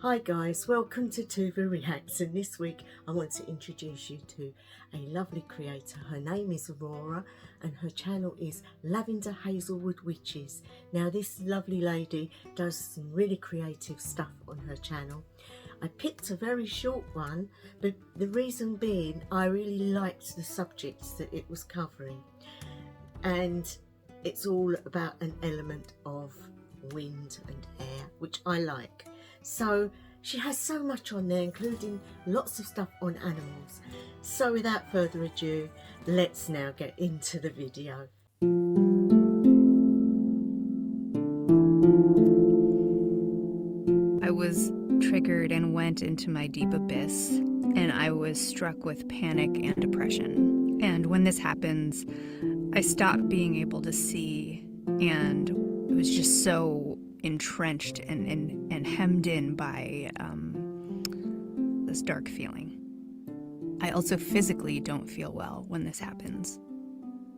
Hi guys, welcome to Tova Reacts, and this week I want to introduce you to a lovely creator. Her name is Aurora and her channel is Lavender Hazelwood Witches. Now this lovely lady does some really creative stuff on her channel. I picked a very short one, but the reason being I really liked the subjects that it was covering, and it's all about an element of wind and air, which I like. So she has so much on there, including lots of stuff on animals. So without further ado, let's now get into the video. I was triggered and went into my deep abyss, and I was struck with panic and depression. And when this happens, I stopped being able to see, and it was just so entrenched and hemmed in by this dark feeling. I also physically don't feel well when this happens.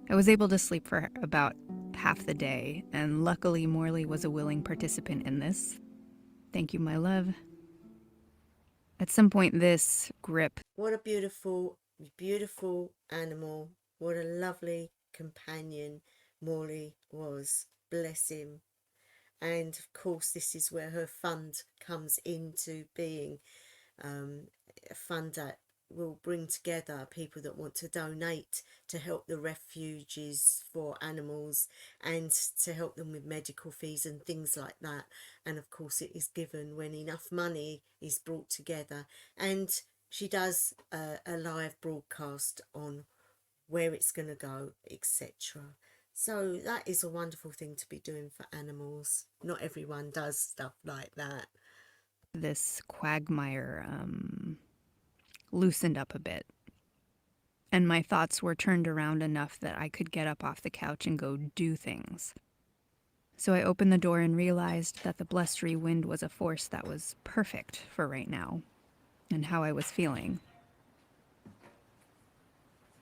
I was able to sleep for about half the day, and luckily Morley was a willing participant in this. Thank you, my love. At some point, this grip. What a beautiful, beautiful animal. What a lovely companion Morley was. Bless him. And of course, this is where her fund comes into being. A fund that will bring together people that want to donate to help the refuges for animals and to help them with medical fees and things like that. And of course it is given when enough money is brought together, and she does a live broadcast on where it's going to go, etc. So that is a wonderful thing to be doing for animals. Not everyone does stuff like that. This quagmire loosened up a bit, and my thoughts were turned around enough that I could get up off the couch and go do things. So I opened the door and realized that the blustery wind was a force that was perfect for right now and how I was feeling.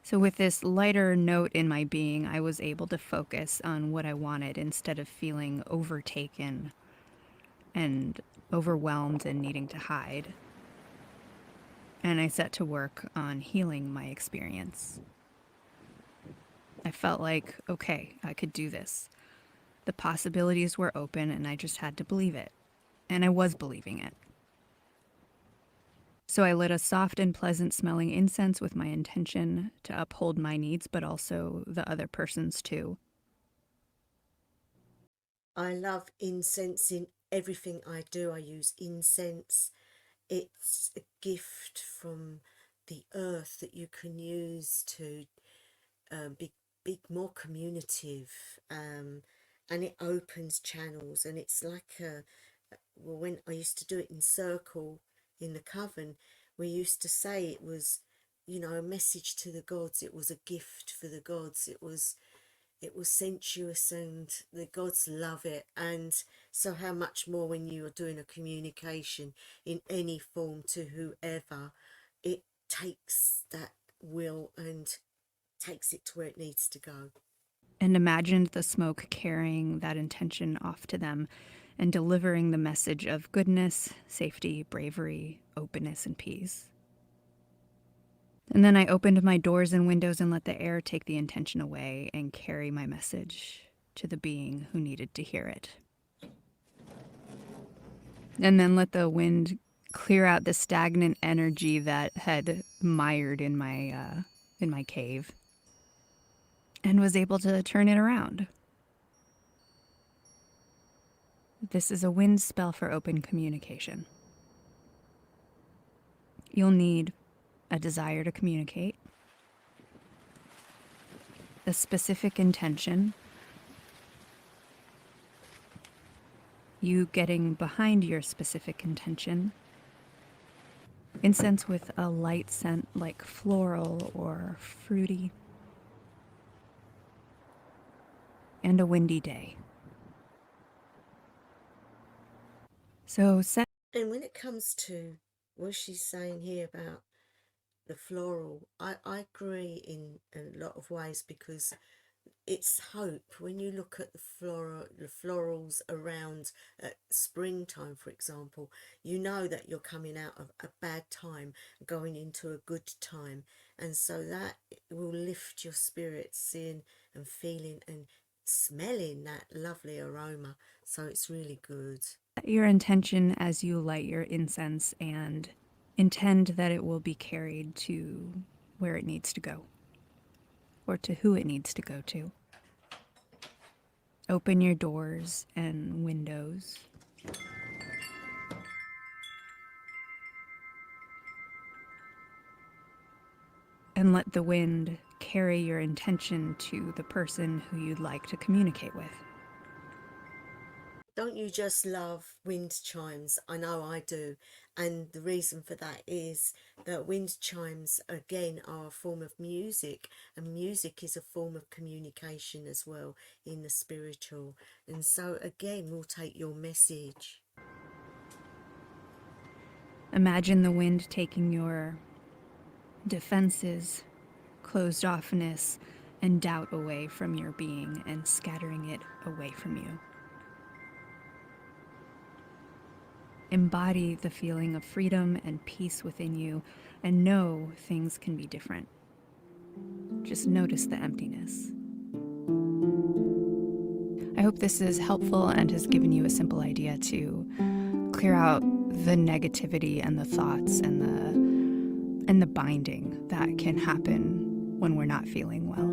So with this lighter note in my being, I was able to focus on what I wanted instead of feeling overtaken and overwhelmed and needing to hide. And I set to work on healing my experience. I felt like, okay, I could do this. The possibilities were open and I just had to believe it. And I was believing it. So I lit a soft and pleasant smelling incense with my intention to uphold my needs, but also the other person's too. I love incense in everything I do. I use incense. It's a gift from the earth that you can use to be more communicative, and it opens channels, and it's like well, when I used to do it in circle in the coven, we used to say it was, you know, a message to the gods. It was a gift for the gods. It was sensuous and the gods love it. And so how much more when you are doing a communication in any form to whoever, it takes that will and takes it to where it needs to go. And imagined the smoke carrying that intention off to them and delivering the message of goodness, safety, bravery, openness, and peace. And then I opened my doors and windows and let the air take the intention away and carry my message to the being who needed to hear it. And then let the wind clear out the stagnant energy that had mired in my cave, and was able to turn it around. This is a wind spell for open communication. You'll need a desire to communicate, a specific intention, you getting behind your specific intention, incense with a light scent like floral or fruity, and a windy day. So set. And when it comes to what she's saying here about the floral, I agree in a lot of ways, because it's hope. When you look at the florals around at springtime, for example, you know that you're coming out of a bad time, going into a good time. And so that will lift your spirits, seeing and feeling and smelling that lovely aroma. So it's really good. Your intention as you light your incense, and intend that it will be carried to where it needs to go, or to who it needs to go to. Open your doors and windows. And let the wind carry your intention to the person who you'd like to communicate with. Don't you just love wind chimes? I know I do. And the reason for that is that wind chimes, again, are a form of music. And music is a form of communication as well in the spiritual. And so, again, we'll take your message. Imagine the wind taking your defenses, closed offness, and doubt away from your being and scattering it away from you. Embody the feeling of freedom and peace within you, and know things can be different. Just notice the emptiness. I hope this is helpful and has given you a simple idea to clear out the negativity and the thoughts and the binding that can happen when we're not feeling well.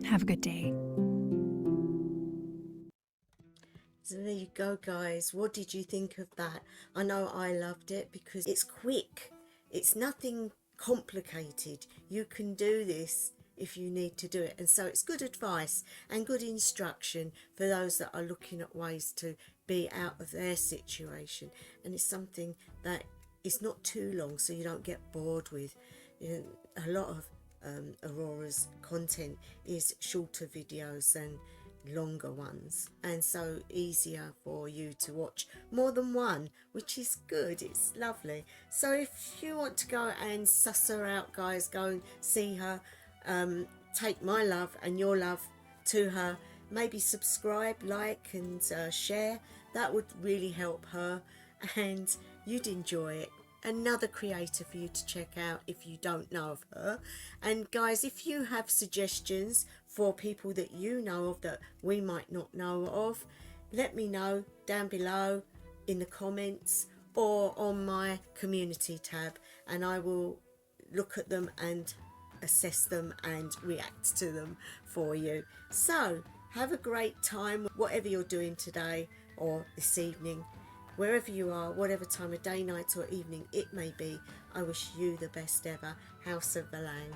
Have a good day. So there you go, guys. What did you think of that? I know I loved it because it's quick. It's nothing complicated. You can do this if you need to do it. And so it's good advice and good instruction for those that are looking at ways to be out of their situation. And it's something that is not too long, so you don't get bored with. You know, a lot of Aurora's content is shorter videos than longer ones, and so easier for you to watch more than one, which is good. It's lovely. So if you want to go and suss her out, guys, go and see her. Take my love and your love to her. Maybe subscribe, like, and share. That would really help her, and you'd enjoy it. Another creator for you to check out if you don't know of her. And guys, if you have suggestions for people that you know of that we might not know of, let me know down below in the comments or on my community tab, and I will look at them and assess them and react to them for you. So have a great time, whatever you're doing today or this evening. Wherever you are, whatever time of day, night or evening it may be, I wish you the best ever. House of Valang.